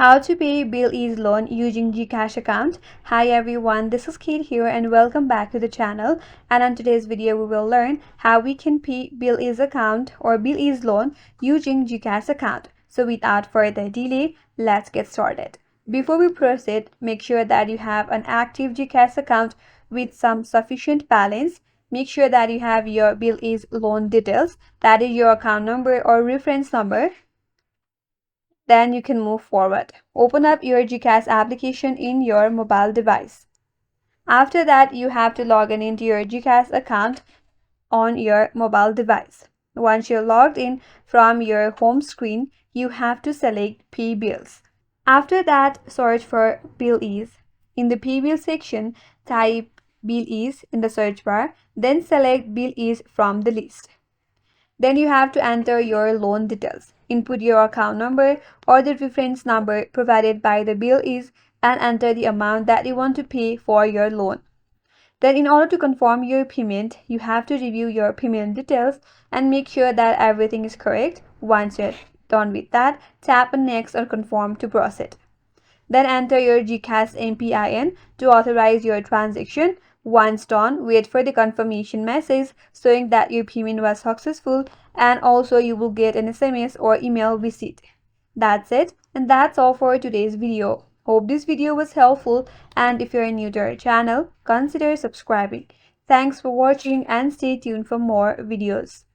How to pay BillEase loan using GCash account. Hi everyone, this is Kate here and welcome back to the channel. And on today's video, we will learn how we can pay BillEase account or BillEase loan using GCash account. So without further delay, let's get started. Before we proceed, make sure that you have an active GCash account with some sufficient balance. Make sure that you have your BillEase loan details, that is your account number or reference number. Then you can move forward. Open up your GCash application in your mobile device. After that, you have to log in into your GCash account on your mobile device. Once you're logged in from your home screen, you have to select Pay Bills. After that, search for BillEase. In the Pay Bill section, type BillEase in the search bar, then select BillEase from the list. Then you have to enter your loan details. Input your account number or the reference number provided by the BillEase and enter the amount that you want to pay for your loan. Then in order to confirm your payment, you have to review your payment details and make sure that everything is correct. Once you're done with that, tap on next or confirm to proceed. Then enter your GCash MPIN to authorize your transaction. Once done, wait for the confirmation message showing that your payment was successful, and also you will get an SMS or email receipt. That's it, and that's all for today's video. Hope this video was helpful, and if you're new to our channel, consider subscribing. Thanks for watching and stay tuned for more videos.